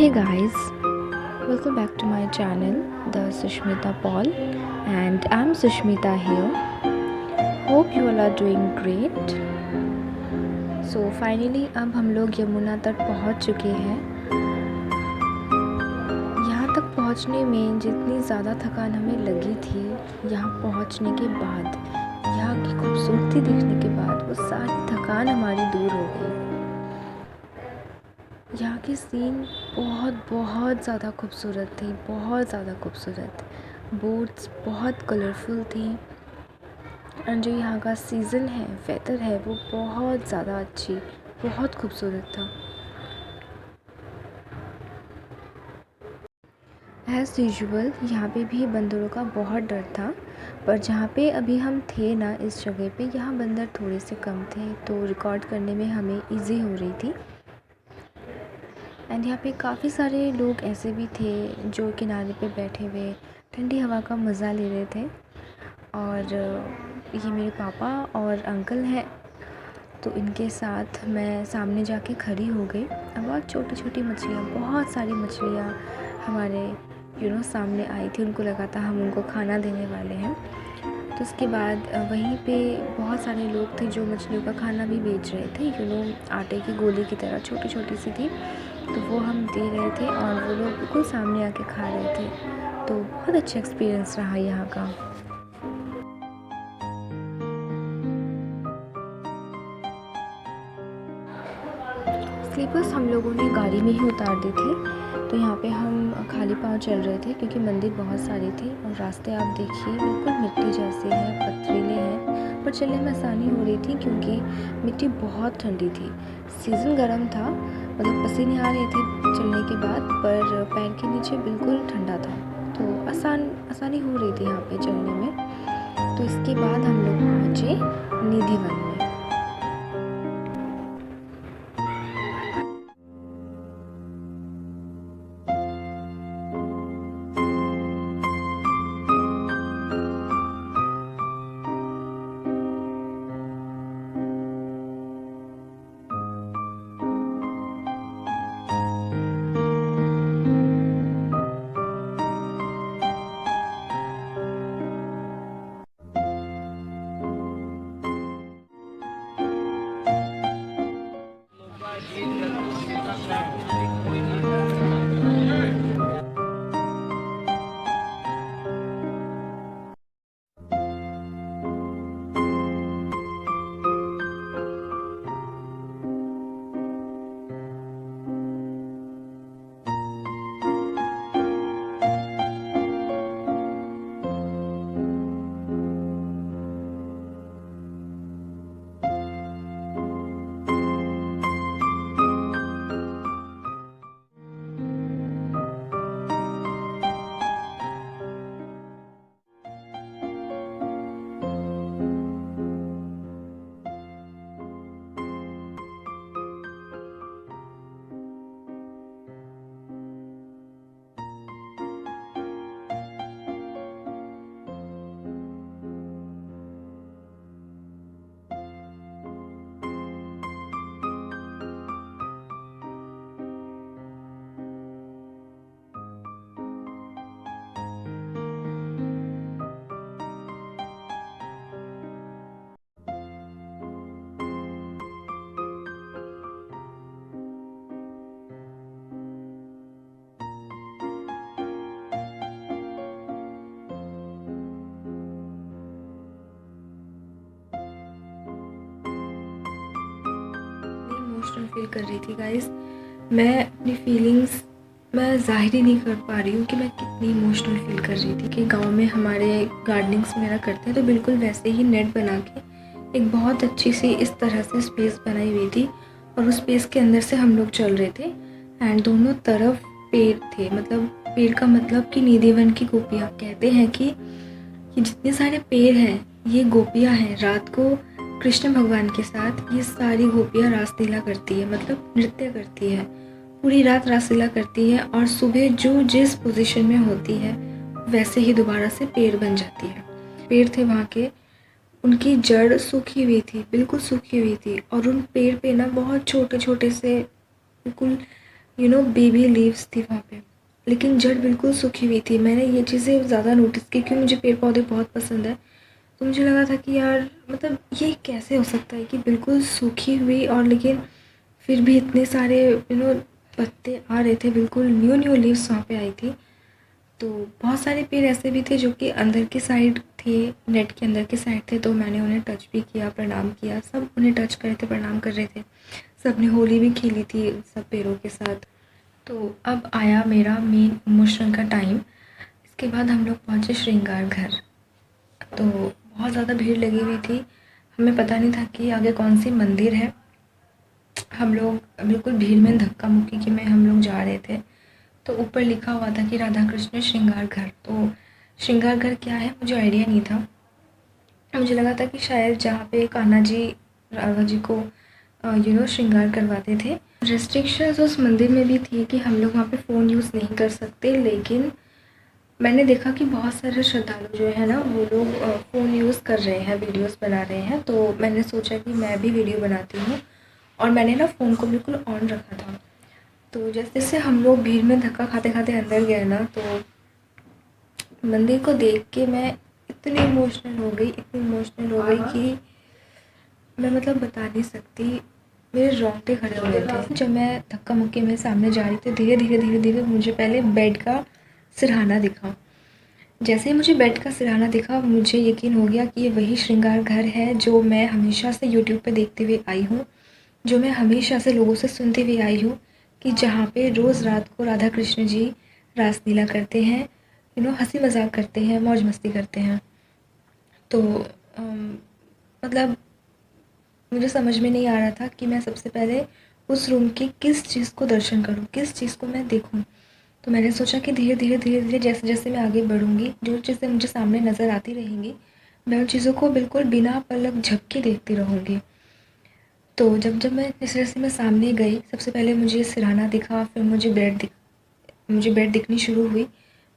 Hey guys, welcome back to my channel, The Sushmita Paul, and I'm Sushmita here. Hope you all are doing great. So finally अब हम लोग यमुना तट पहुंच चुके हैं। यहाँ तक पहुंचने में जितनी ज़्यादा थकान हमें लगी थी, यहाँ पहुंचने के बाद, यहाँ की खूबसूरती देखने के बाद वो सारी थकान हमारी दूर हो गई। यहाँ की सीन बहुत ज़्यादा खूबसूरत थी, बहुत ज़्यादा खूबसूरत। बोट्स बहुत कलरफुल थी और जो यहाँ का सीज़न है, वेदर है, वो बहुत ज़्यादा अच्छी, बहुत खूबसूरत था। एज़ यूजुअल यहाँ पे भी बंदरों का बहुत डर था, पर जहाँ पे अभी हम थे ना, इस जगह पे, यहाँ बंदर थोड़े से कम थे, तो रिकॉर्ड करने में हमें इजी हो रही थी। एंड यहाँ पे काफ़ी सारे लोग ऐसे भी थे जो किनारे पे बैठे हुए ठंडी हवा का मज़ा ले रहे थे। और ये मेरे पापा और अंकल हैं, तो इनके साथ मैं सामने जाके खड़ी हो गई। अब बहुत छोटी छोटी मछलियाँ, बहुत सारी मछलियाँ हमारे सामने आई थी। उनको लगा था हम उनको खाना देने वाले हैं। तो उसके बाद वहीं पे बहुत सारे लोग थे जो मछलियों का खाना भी बेच रहे थे। आटे की गोली की तरह छोटी छोटी सी थी, तो वो हम दे रहे थे और वो लोग बिल्कुल सामने आके खा रहे थे। तो बहुत अच्छा एक्सपीरियंस रहा यहाँ का। स्लीपर्स हम लोगों ने गाड़ी में ही उतार दी थी। तो यहाँ पे हम खाली पाँव चल रहे थे क्योंकि मंदिर बहुत सारे थे और रास्ते आप देखिए बिल्कुल मिट्टी जैसे हैं, पथरीले हैं, पर चलने में आसानी हो रही थी क्योंकि मिट्टी बहुत ठंडी थी। सीज़न गर्म था, मतलब पसीने आ रहे थे चलने के बाद, पर पैर के नीचे बिल्कुल ठंडा था, तो आसानी हो रही थी यहाँ पे चलने में। तो इसके बाद हम लोग पहुँचे निधिवन में। इमोशनल फील कर रही थी गाइस। मैं अपनी फीलिंग्स मैं ज़ाहिर ही नहीं कर पा रही हूँ कि मैं कितनी इमोशनल फील कर रही थी। कि गांव में हमारे गार्डनिंग्स वगैरह करते हैं, तो बिल्कुल वैसे ही नेट बना के एक बहुत अच्छी सी इस तरह से स्पेस बनाई हुई थी और उस स्पेस के अंदर से हम लोग चल रहे थे। एंड दोनों तरफ पेड़ थे, मतलब पेड़ का मतलब कि निधिवन की गोपियाँ। कहते हैं कि जितने सारे पेड़ हैं ये गोपियाँ हैं। रात को कृष्ण भगवान के साथ ये सारी गोपियाँ रासलीला करती है, मतलब नृत्य करती है, पूरी रात रासलीला करती है और सुबह जो जिस पोजीशन में होती है वैसे ही दोबारा से पेड़ बन जाती है। पेड़ थे वहाँ के, उनकी जड़ सूखी हुई थी, बिल्कुल सूखी हुई थी, और उन पेड़ पे ना बहुत छोटे छोटे से बिल्कुल बेबी लीव्स थी वहाँ पे, लेकिन जड़ बिल्कुल सूखी हुई थी। मैंने ये चीज़ें ज़्यादा नोटिस की क्योंकि मुझे पेड़ पौधे बहुत पसंद है। तो मुझे लगा था कि यार मतलब ये कैसे हो सकता है कि बिल्कुल सूखी हुई और लेकिन फिर भी इतने सारे पत्ते आ रहे थे, बिल्कुल न्यू न्यू लीव्स वहाँ पे आई थी। तो बहुत सारे पेड़ ऐसे भी थे जो कि अंदर की साइड थे, नेट के अंदर की साइड थे, तो मैंने उन्हें टच भी किया, प्रणाम किया। सब उन्हें टच कर रहे थे, प्रणाम कर रहे थे। सब ने होली भी खेली थी सब पेड़ों के साथ। तो अब आया मेरा मेन इमोशनल का टाइम। इसके बाद हम लोग पहुँचे श्रृंगार घर। तो बहुत ज़्यादा भीड़ लगी हुई थी, हमें पता नहीं था कि आगे कौन सी मंदिर है। हम लोग बिल्कुल भीड़ में धक्का मुक्की में हम लोग जा रहे थे। तो ऊपर लिखा हुआ था कि राधा कृष्ण श्रृंगार घर। तो श्रृंगार घर क्या है मुझे आइडिया नहीं था। मुझे लगा था कि शायद जहाँ पे कान्हा जी राधा जी को श्रृंगार करवाते थे। रेस्ट्रिक्शंस उस मंदिर में भी थी कि हम लोग वहाँ पे फ़ोन यूज़ नहीं कर सकते, लेकिन मैंने देखा कि बहुत सारे श्रद्धालु जो है ना वो लोग फ़ोन यूज़ कर रहे हैं, वीडियोस बना रहे हैं। तो मैंने सोचा कि मैं भी वीडियो बनाती हूँ और मैंने ना फ़ोन को बिल्कुल ऑन रखा था। तो जैसे जैसे हम लोग भीड़ में धक्का खाते खाते अंदर गए ना, तो मंदिर को देख के मैं इतनी इमोशनल हो गई, इतनी इमोशनल हो गई कि मैं मतलब बता नहीं सकती। मेरे रोंगटे खड़े हो गए थे जब मैं धक्का मुक्की में सामने जा रही थी। धीरे धीरे धीरे धीरे मुझे पहले बेड का सिरहाना दिखा। जैसे ही मुझे बेड का सिरहाना दिखा मुझे यकीन हो गया कि ये वही श्रृंगार घर है जो मैं हमेशा से यूट्यूब पे देखते हुए आई हूँ, जो मैं हमेशा से लोगों से सुनते हुए आई हूँ कि जहाँ पे रोज़ रात को राधा कृष्ण जी रासलीला करते हैं, हंसी मजाक करते हैं, मौज मस्ती करते हैं। तो मतलब मुझे समझ में नहीं आ रहा था कि मैं सबसे पहले उस रूम की किस चीज़ को दर्शन करूँ, किस चीज़ को मैं देखूँ। तो मैंने सोचा कि धीरे धीरे धीरे धीरे जैसे जैसे मैं आगे बढ़ूँगी, जो चीज़ें मुझे सामने नज़र आती रहेंगी, मैं उन चीज़ों को बिल्कुल बिना पलक झपके देखती रहूँगी। तो जब जब मैं जैसे जैसे मैं सामने गई, सबसे पहले मुझे सिरहाना दिखा, फिर मुझे बेड दिखनी शुरू हुई।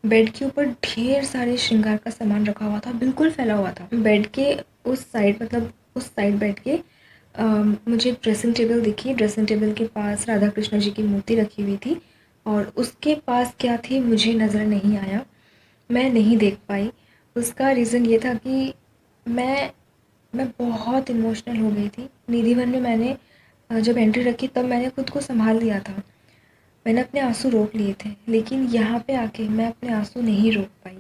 बेड के ऊपर ढेर सारे श्रृंगार का सामान रखा हुआ था, बिल्कुल फैला हुआ था। बेड के उस साइड मतलब उस साइड बेड के मुझे ड्रेसिंग टेबल दिखी। ड्रेसिंग टेबल के पास राधा कृष्ण जी की मूर्ति रखी हुई थी और उसके पास क्या थी मुझे नज़र नहीं आया, मैं नहीं देख पाई। उसका रीज़न ये था कि मैं मैं बहुत इमोशनल हो गई थी। निधि वन में मैंने जब एंट्री रखी तब मैंने खुद को संभाल लिया था, मैंने अपने आंसू रोक लिए थे, लेकिन यहाँ पे आके मैं अपने आंसू नहीं रोक पाई।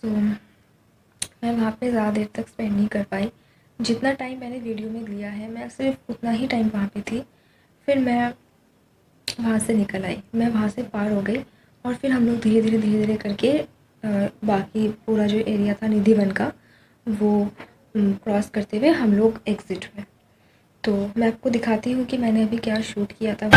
सो मैं वहाँ पे ज़्यादा देर तक स्पेंड नहीं कर पाई। जितना टाइम मैंने वीडियो में लिया है मैं सिर्फ उतना ही टाइम वहाँ पे थी। फिर मैं वहाँ से निकल आई, मैं वहाँ से पार हो गई और फिर हम लोग धीरे धीरे करके बाकी पूरा जो एरिया था निधि वन का वो क्रॉस करते हुए हम लोग एग्ज़िट हुए। तो मैं आपको दिखाती हूँ कि मैंने अभी क्या शूट किया था।